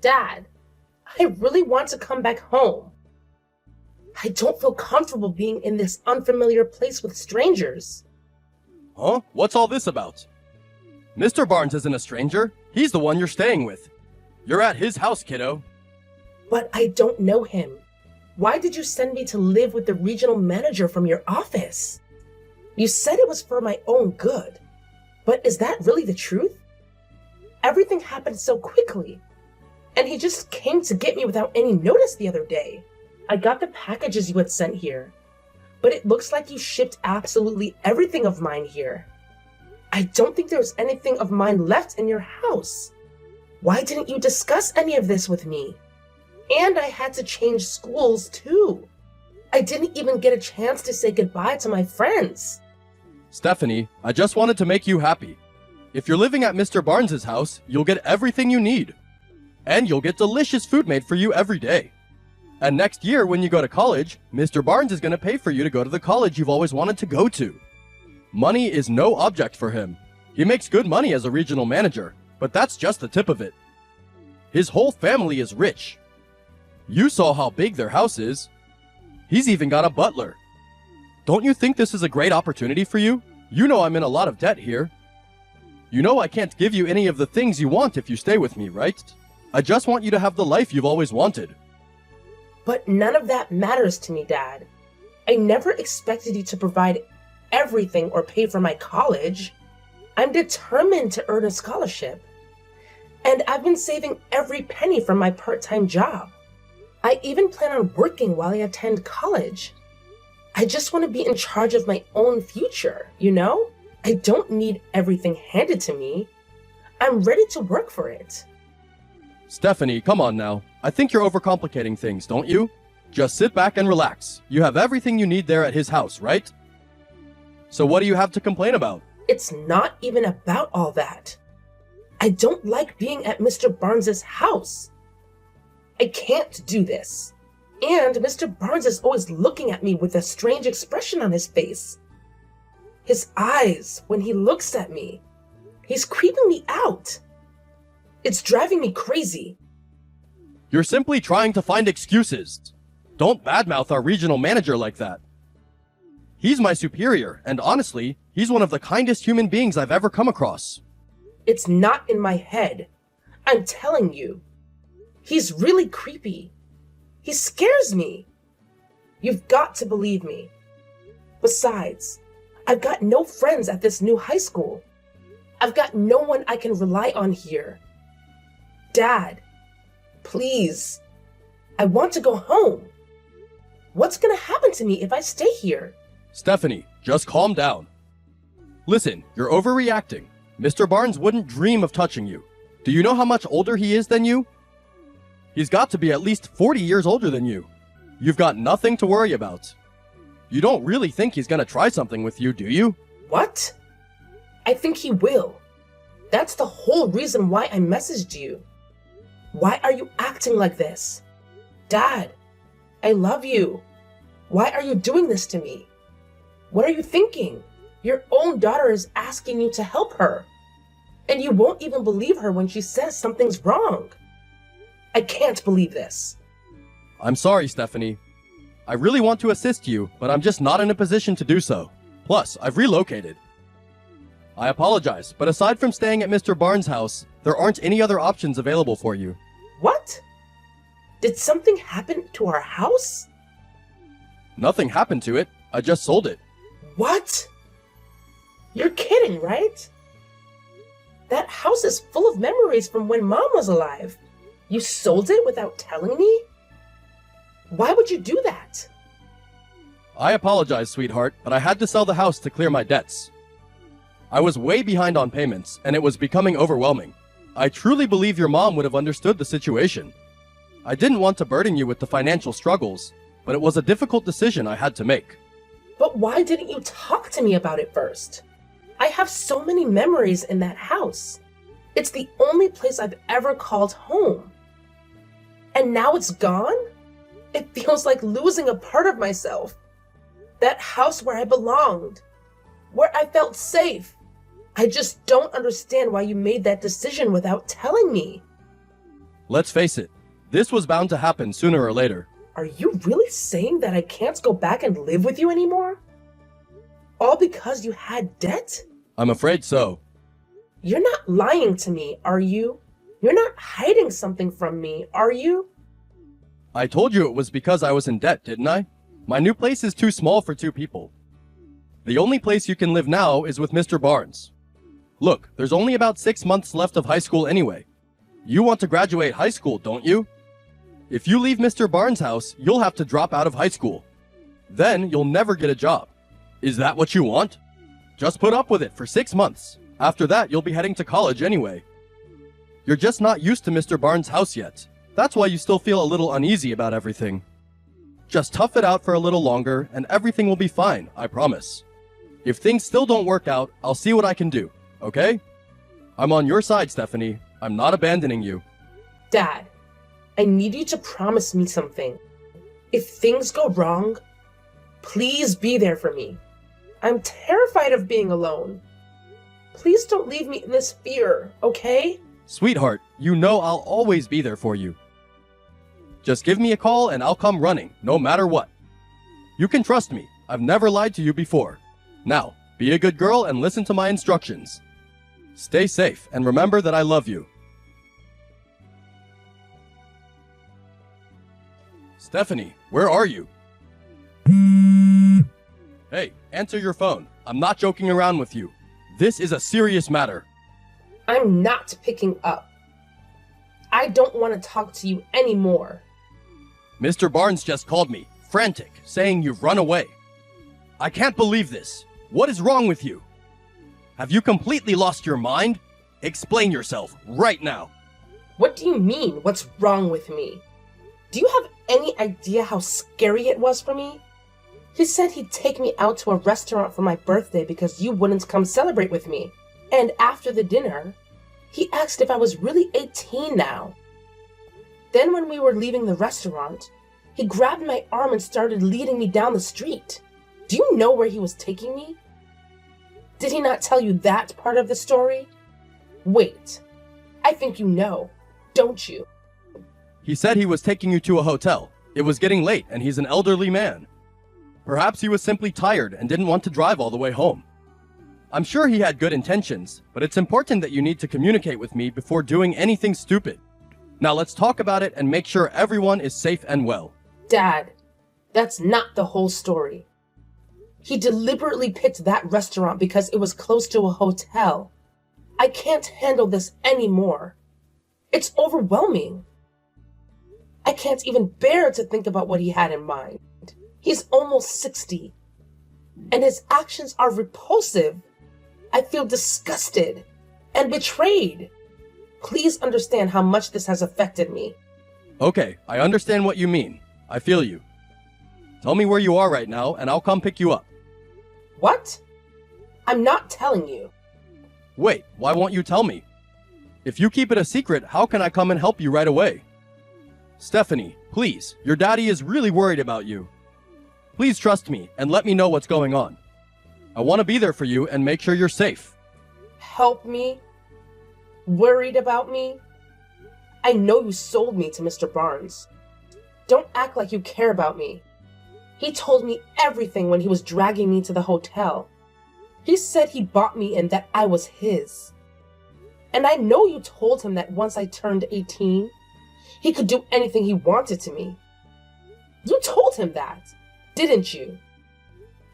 Dad, I really want to come back home. I don't feel comfortable being in this unfamiliar place with strangers. Huh? What's all this about? Mr. Barnes isn't a stranger. He's the one you're staying with. You're at his house, kiddo. But I don't know him. Why did you send me to live with the regional manager from your office? You said it was for my own good. But is that really the truth? Everything happened so quickly. And he just came to get me without any notice the other day. I got the packages you had sent here. But it looks like you shipped absolutely everything of mine here. I don't think there's anything of mine left in your house. Why didn't you discuss any of this with me? And I had to change schools too. I didn't even get a chance to say goodbye to my friends. Stephanie, I just wanted to make you happy. If you're living at Mr. Barnes's house, you'll get everything you need. And you'll get delicious food made for you every day. And next year, when you go to college, Mr. Barnes is going to pay for you to go to the college you've always wanted to go to. Money is no object for him. He makes good money as a regional manager, but that's just the tip of it. His whole family is rich. You saw how big their house is. He's even got a butler. Don't you think this is a great opportunity for you? You know I'm in a lot of debt here. You know I can't give you any of the things you want if you stay with me, right? I just want you to have the life you've always wanted. But none of that matters to me, Dad. I never expected you to provide everything or pay for my college. I'm determined to earn a scholarship. And I've been saving every penny from my part-time job. I even plan on working while I attend college. I just want to be in charge of my own future, you know? I don't need everything handed to me. I'm ready to work for it. Stephanie, come on now. I think you're overcomplicating things, don't you? Just sit back and relax. You have everything you need there at his house, right? So what do you have to complain about? It's not even about all that. I don't like being at Mr. Barnes's house. I can't do this. And Mr. Barnes is always looking at me with a strange expression on his face. His eyes, when he looks at me, he's creeping me out. It's driving me crazy. You're simply trying to find excuses. Don't badmouth our regional manager like that. He's my superior, and honestly, he's one of the kindest human beings I've ever come across. It's not in my head. I'm telling you. He's really creepy. He scares me. You've got to believe me. Besides, I've got no friends at this new high school. I've got no one I can rely on here. Dad, please. I want to go home. What's gonna happen to me if I stay here? Stephanie, just calm down. Listen, you're overreacting. Mr. Barnes wouldn't dream of touching you. Do you know how much older he is than you? He's got to be at least 40 years older than you. You've got nothing to worry about. You don't really think he's gonna try something with you, do you? What? I think he will. That's the whole reason why I messaged you. Why are you acting like this? Dad, I love you. Why are you doing this to me? What are you thinking? Your own daughter is asking you to help her. And you won't even believe her when she says something's wrong. I can't believe this. I'm sorry, Stephanie. I really want to assist you, but I'm just not in a position to do so. Plus, I've relocated. I apologize, but aside from staying at Mr. Barnes' house, there aren't any other options available for you. What? Did something happen to our house? Nothing happened to it. I just sold it. What? You're kidding, right? That house is full of memories from when Mom was alive. You sold it without telling me? Why would you do that? I apologize, sweetheart, but I had to sell the house to clear my debts. I was way behind on payments, and it was becoming overwhelming. I truly believe your mom would have understood the situation. I didn't want to burden you with the financial struggles, but it was a difficult decision I had to make. But why didn't you talk to me about it first? I have so many memories in that house. It's the only place I've ever called home. And now it's gone? It feels like losing a part of myself. That house where I belonged, where I felt safe. I just don't understand why you made that decision without telling me. Let's face it, this was bound to happen sooner or later. Are you really saying that I can't go back and live with you anymore? All because you had debt? I'm afraid so. You're not lying to me, are you? You're not hiding something from me, are you? I told you it was because I was in debt, didn't I? My new place is too small for 2 people. The only place you can live now is with Mr. Barnes. Look, there's only about 6 months left of high school anyway. You want to graduate high school, don't you? If you leave Mr. Barnes' house, you'll have to drop out of high school. Then you'll never get a job. Is that what you want? Just put up with it for 6 months. After that, you'll be heading to college anyway. You're just not used to Mr. Barnes' house yet. That's why you still feel a little uneasy about everything. Just tough it out for a little longer, and everything will be fine, I promise. If things still don't work out, I'll see what I can do, okay? I'm on your side, Stephanie. I'm not abandoning you. Dad, I need you to promise me something. If things go wrong, please be there for me. I'm terrified of being alone. Please don't leave me in this fear, okay? Sweetheart, you know I'll always be there for you. Just give me a call and I'll come running, no matter what. You can trust me. I've never lied to you before. Now, be a good girl and listen to my instructions. Stay safe and remember that I love you. Stephanie, where are you? Hey, answer your phone. I'm not joking around with you. This is a serious matter. I'm not picking up. I don't want to talk to you anymore. Mr. Barnes just called me, frantic, saying you've run away. I can't believe this. What is wrong with you? Have you completely lost your mind? Explain yourself right now. What do you mean, what's wrong with me? Do you have any idea how scary it was for me? He said he'd take me out to a restaurant for my birthday because you wouldn't come celebrate with me. And after the dinner, he asked if I was really 18 now. Then when we were leaving the restaurant, he grabbed my arm and started leading me down the street. Do you know where he was taking me? Did he not tell you that part of the story? Wait, I think you know, don't you? He said he was taking you to a hotel. It was getting late and he's an elderly man. Perhaps he was simply tired and didn't want to drive all the way home. I'm sure he had good intentions, but it's important that you need to communicate with me before doing anything stupid. Now let's talk about it and make sure everyone is safe and well. Dad, that's not the whole story. He deliberately picked that restaurant because it was close to a hotel. I can't handle this anymore. It's overwhelming. I can't even bear to think about what he had in mind. He's almost 60, and his actions are repulsive. I feel disgusted and betrayed. Please understand how much this has affected me. Okay, I understand what you mean. I feel you. Tell me where you are right now, and I'll come pick you up. What? I'm not telling you. Wait, why won't you tell me? If you keep it a secret, how can I come and help you right away? Stephanie, please, your daddy is really worried about you. Please trust me and let me know what's going on. I want to be there for you and make sure you're safe. Help me? Worried about me? I know you sold me to Mr. Barnes. Don't act like you care about me. He told me everything when he was dragging me to the hotel. He said he bought me and that I was his. And I know you told him that once I turned 18, he could do anything he wanted to me. You told him that, didn't you?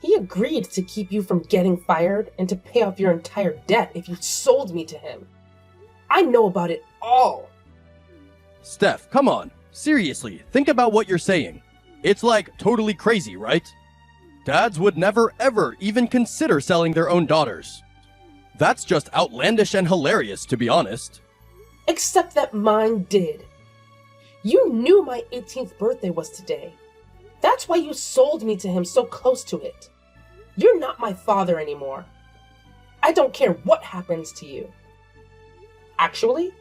He agreed to keep you from getting fired and to pay off your entire debt if you sold me to him. I know about it all. Steph, come on. Seriously, think about what you're saying. It's like totally crazy, right? Dads would never ever even consider selling their own daughters. That's just outlandish and hilarious, to be honest. Except that mine did. You knew my 18th birthday was today. That's why you sold me to him so close to it. You're not my father anymore. I don't care what happens to you. Actually,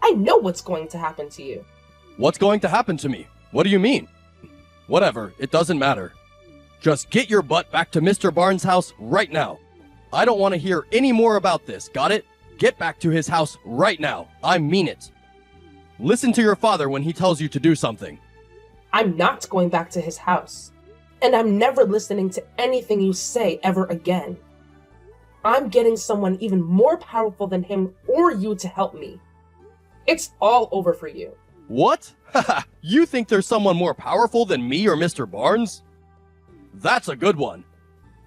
I know what's going to happen to you. What's going to happen to me? What do you mean? Whatever, it doesn't matter. Just get your butt back to Mr. Barnes' house right now. I don't want to hear any more about this, got it? Get back to his house right now. I mean it. Listen to your father when he tells you to do something. I'm not going back to his house. And I'm never listening to anything you say ever again. I'm getting someone even more powerful than him or you to help me. It's all over for you. What? Haha, you think there's someone more powerful than me or Mr. Barnes? That's a good one.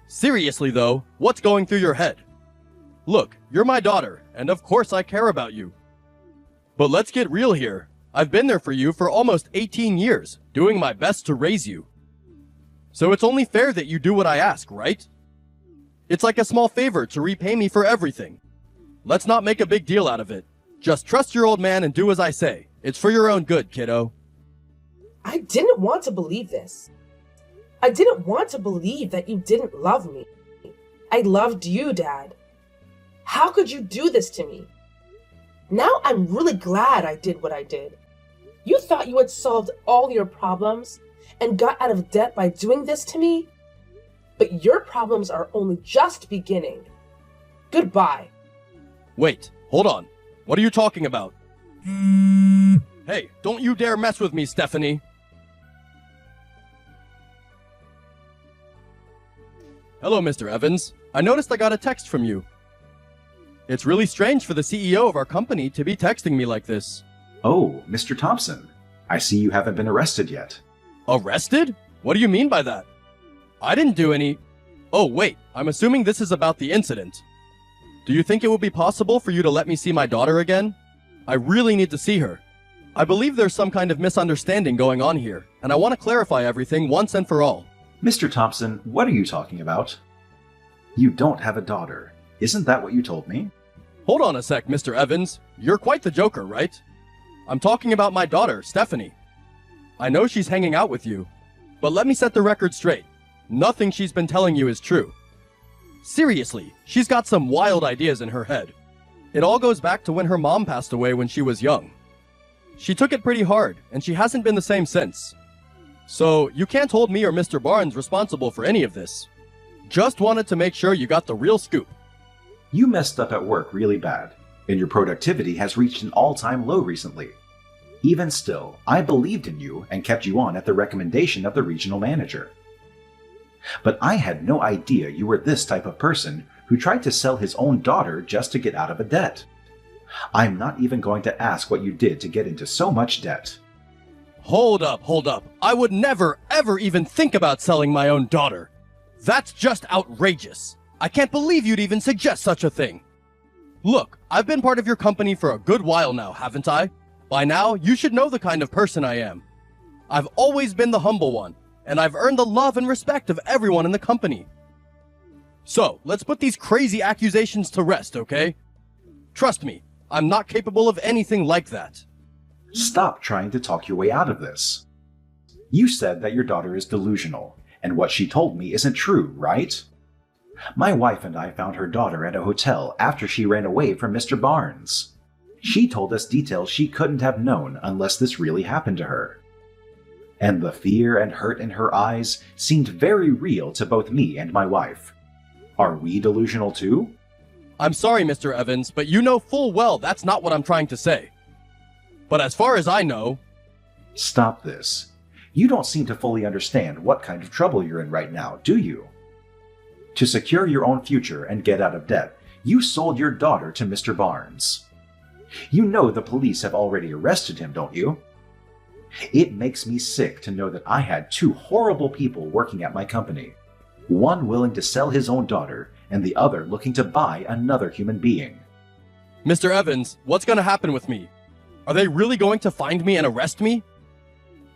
Seriously though, what's going through your head? Look, you're my daughter, and of course I care about you. But let's get real here. I've been there for you for almost 18 years, doing my best to raise you. So it's only fair that you do what I ask, right? It's like a small favor to repay me for everything. Let's not make a big deal out of it. Just trust your old man and do as I say. It's for your own good, kiddo. I didn't want to believe this. I didn't want to believe that you didn't love me. I loved you, Dad. How could you do this to me? Now I'm really glad I did what I did. You thought you had solved all your problems and got out of debt by doing this to me? But your problems are only just beginning. Goodbye. Wait, hold on. What are you talking about? Hey, don't you dare mess with me, Stephanie. Hello, Mr. Evans. I noticed I got a text from you. It's really strange for the CEO of our company to be texting me like this. Oh, Mr. Thompson. I see you haven't been arrested yet. Arrested? What do you mean by that? I didn't do any... Oh, wait. I'm assuming this is about the incident. Do you think it would be possible for you to let me see my daughter again? I really need to see her. I believe there's some kind of misunderstanding going on here, and I want to clarify everything once and for all. Mr. Thompson, what are you talking about? You don't have a daughter. Isn't that what you told me? Hold on a sec, Mr. Evans. You're quite the joker, right? I'm talking about my daughter, Stephanie. I know she's hanging out with you, but let me set the record straight. Nothing she's been telling you is true. Seriously, she's got some wild ideas in her head. It all goes back to when her mom passed away when she was young. She took it pretty hard, and she hasn't been the same since. So, you can't hold me or Mr. Barnes responsible for any of this. Just wanted to make sure you got the real scoop. You messed up at work really bad, and your productivity has reached an all-time low recently. Even still, I believed in you and kept you on at the recommendation of the regional manager. But I had no idea you were this type of person who tried to sell his own daughter just to get out of a debt. I'm not even going to ask what you did to get into so much debt. Hold up. I would never, ever even think about selling my own daughter. That's just outrageous. I can't believe you'd even suggest such a thing. Look, I've been part of your company for a good while now, haven't I? By now, you should know the kind of person I am. I've always been the humble one, and I've earned the love and respect of everyone in the company. So, let's put these crazy accusations to rest, okay? Trust me, I'm not capable of anything like that. Stop trying to talk your way out of this. You said that your daughter is delusional, and what she told me isn't true, right? My wife and I found her daughter at a hotel after she ran away from Mr. Barnes. She told us details she couldn't have known unless this really happened to her. And the fear and hurt in her eyes seemed very real to both me and my wife. Are we delusional too? I'm sorry, Mr. Evans, but you know full well that's not what I'm trying to say. But as far as I know... Stop this. You don't seem to fully understand what kind of trouble you're in right now, do you? To secure your own future and get out of debt, you sold your daughter to Mr. Barnes. You know the police have already arrested him, don't you? It makes me sick to know that I had two horrible people working at my company. One willing to sell his own daughter, and the other looking to buy another human being. Mr. Evans, what's going to happen with me? Are they really going to find me and arrest me?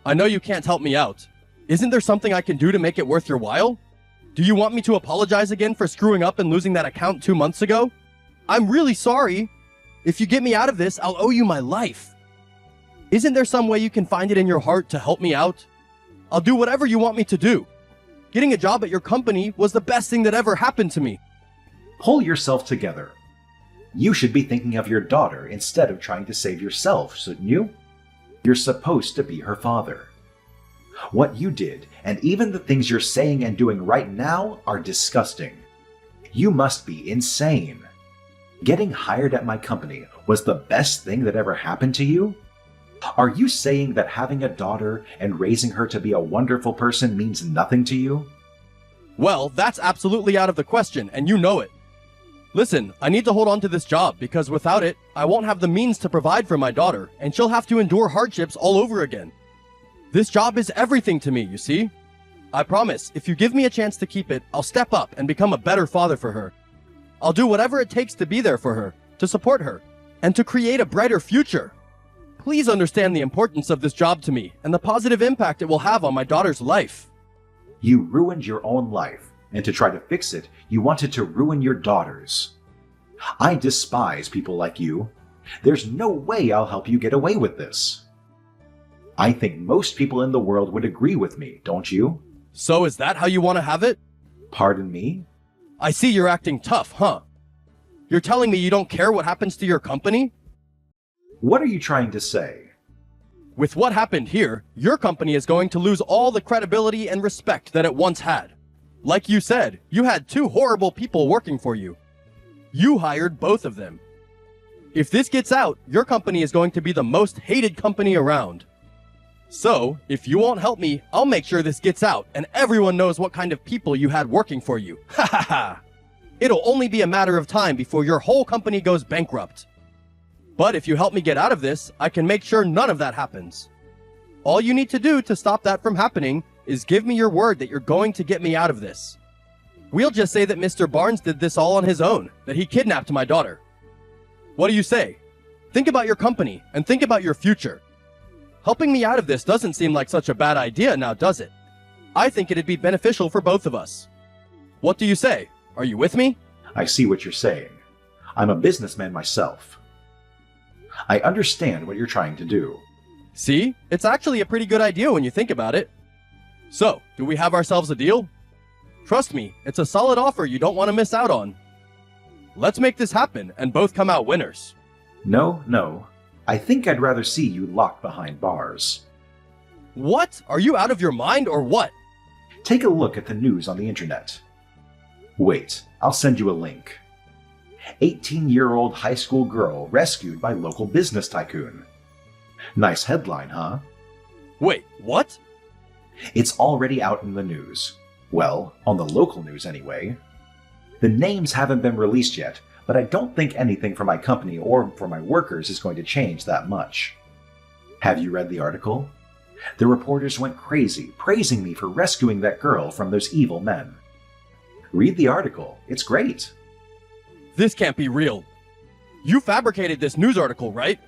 I know you can't help me out. Isn't there something I can do to make it worth your while? Do you want me to apologize again for screwing up and losing that account 2 months ago? I'm really sorry. If you get me out of this, I'll owe you my life. Isn't there some way you can find it in your heart to help me out? I'll do whatever you want me to do. Getting a job at your company was the best thing that ever happened to me. Pull yourself together. You should be thinking of your daughter instead of trying to save yourself, shouldn't you? You're supposed to be her father. What you did, and even the things you're saying and doing right now, are disgusting. You must be insane. Getting hired at my company was the best thing that ever happened to you? Are you saying that having a daughter and raising her to be a wonderful person means nothing to you? Well, that's absolutely out of the question, and you know it. Listen, I need to hold on to this job because without it, I won't have the means to provide for my daughter, and she'll have to endure hardships all over again. This job is everything to me, you see? I promise, if you give me a chance to keep it, I'll step up and become a better father for her. I'll do whatever it takes to be there for her, to support her, and to create a brighter future. Please understand the importance of this job to me and the positive impact it will have on my daughter's life. You ruined your own life, and to try to fix it, you wanted to ruin your daughter's. I despise people like you. There's no way I'll help you get away with this. I think most people in the world would agree with me, don't you? So is that how you want to have it? Pardon me? I see you're acting tough, huh? You're telling me you don't care what happens to your company? What are you trying to say? With what happened here, your company is going to lose all the credibility and respect that it once had. Like you said, you had two horrible people working for you. You hired both of them. If this gets out, your company is going to be the most hated company around. So, if you won't help me, I'll make sure this gets out and everyone knows what kind of people you had working for you. Ha ha ha! It'll only be a matter of time before your whole company goes bankrupt. But if you help me get out of this, I can make sure none of that happens. All you need to do to stop that from happening is give me your word that you're going to get me out of this. We'll just say that Mr. Barnes did this all on his own, that he kidnapped my daughter. What do you say? Think about your company and think about your future. Helping me out of this doesn't seem like such a bad idea now, does it? I think it'd be beneficial for both of us. What do you say? Are you with me? I see what you're saying. I'm a businessman myself. I understand what you're trying to do. See? It's actually a pretty good idea when you think about it. So, do we have ourselves a deal? Trust me, it's a solid offer you don't want to miss out on. Let's make this happen and both come out winners. No. I think I'd rather see you locked behind bars. What? Are you out of your mind or what? Take a look at the news on the internet. Wait, I'll send you a link. 18-year-old high school girl rescued by local business tycoon. Nice headline, huh? Wait, what? It's already out in the news. Well, on the local news anyway. The names haven't been released yet, but I don't think anything for my company or for my workers is going to change that much. Have you read the article? The reporters went crazy, praising me for rescuing that girl from those evil men. Read the article. It's great. This can't be real. You fabricated this news article, right?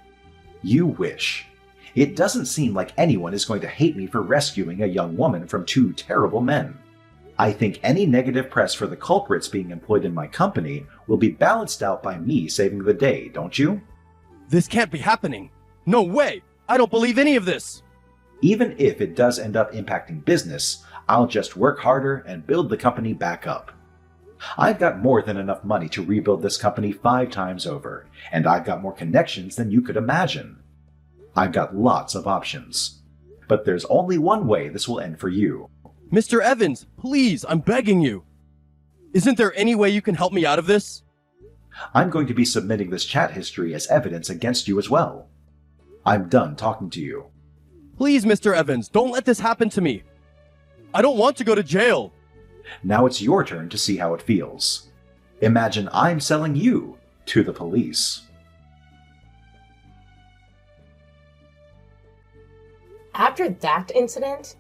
You wish. It doesn't seem like anyone is going to hate me for rescuing a young woman from two terrible men. I think any negative press for the culprits being employed in my company will be balanced out by me saving the day, don't you? This can't be happening. No way! I don't believe any of this! Even if it does end up impacting business, I'll just work harder and build the company back up. I've got more than enough money to rebuild this company 5 times over, and I've got more connections than you could imagine. I've got lots of options. But there's only one way this will end for you. Mr. Evans, please, I'm begging you. Isn't there any way you can help me out of this? I'm going to be submitting this chat history as evidence against you as well. I'm done talking to you. Please, Mr. Evans, don't let this happen to me. I don't want to go to jail. Now it's your turn to see how it feels. Imagine I'm selling you to the police. After that incident,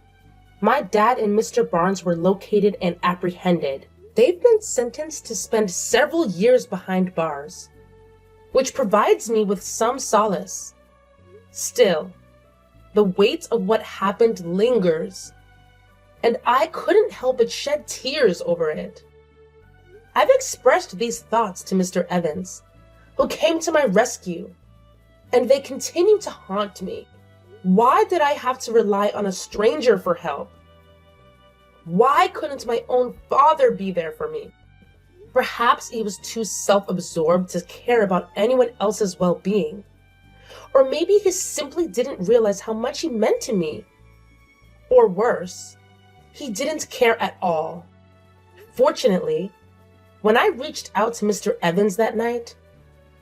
my dad and Mr. Barnes were located and apprehended. They've been sentenced to spend several years behind bars, which provides me with some solace. Still, the weight of what happened lingers, and I couldn't help but shed tears over it. I've expressed these thoughts to Mr. Evans, who came to my rescue, and they continue to haunt me. Why did I have to rely on a stranger for help? Why couldn't my own father be there for me? Perhaps he was too self-absorbed to care about anyone else's well-being. Or maybe he simply didn't realize how much he meant to me. Or worse, he didn't care at all. Fortunately, when I reached out to Mr. Evans that night,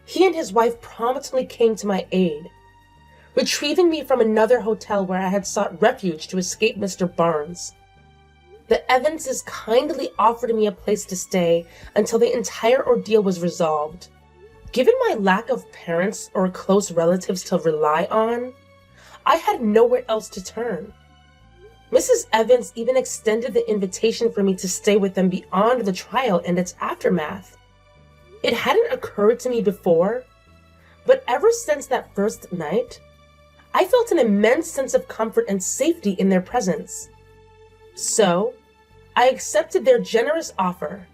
he and his wife promptly came to my aid, retrieving me from another hotel where I had sought refuge to escape Mr. Barnes. The Evanses kindly offered me a place to stay until the entire ordeal was resolved. Given my lack of parents or close relatives to rely on, I had nowhere else to turn. Mrs. Evans even extended the invitation for me to stay with them beyond the trial and its aftermath. It hadn't occurred to me before, but ever since that first night, I felt an immense sense of comfort and safety in their presence. So, I accepted their generous offer.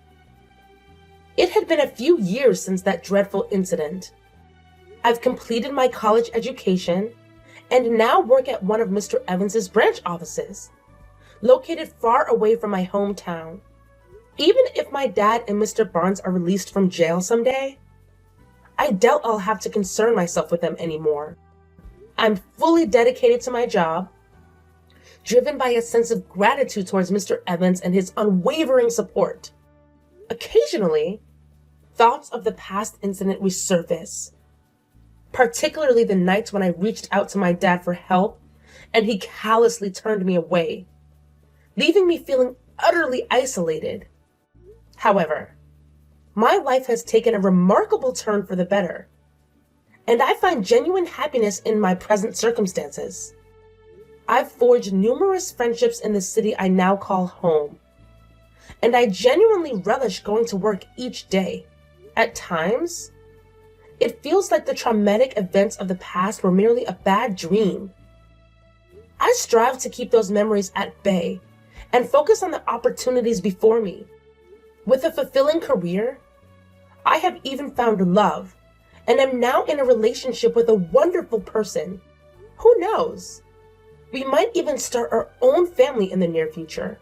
It had been a few years since that dreadful incident. I've completed my college education and now work at one of Mr. Evans's branch offices, located far away from my hometown. Even if my dad and Mr. Barnes are released from jail someday, I doubt I'll have to concern myself with them anymore. I'm fully dedicated to my job, driven by a sense of gratitude towards Mr. Evans and his unwavering support. Occasionally, thoughts of the past incident resurface, particularly the nights when I reached out to my dad for help and he callously turned me away, leaving me feeling utterly isolated. However, my life has taken a remarkable turn for the better, and I find genuine happiness in my present circumstances. I've forged numerous friendships in the city I now call home, and I genuinely relish going to work each day. At times, it feels like the traumatic events of the past were merely a bad dream. I strive to keep those memories at bay and focus on the opportunities before me. With a fulfilling career, I have even found love and am now in a relationship with a wonderful person. Who knows? We might even start our own family in the near future.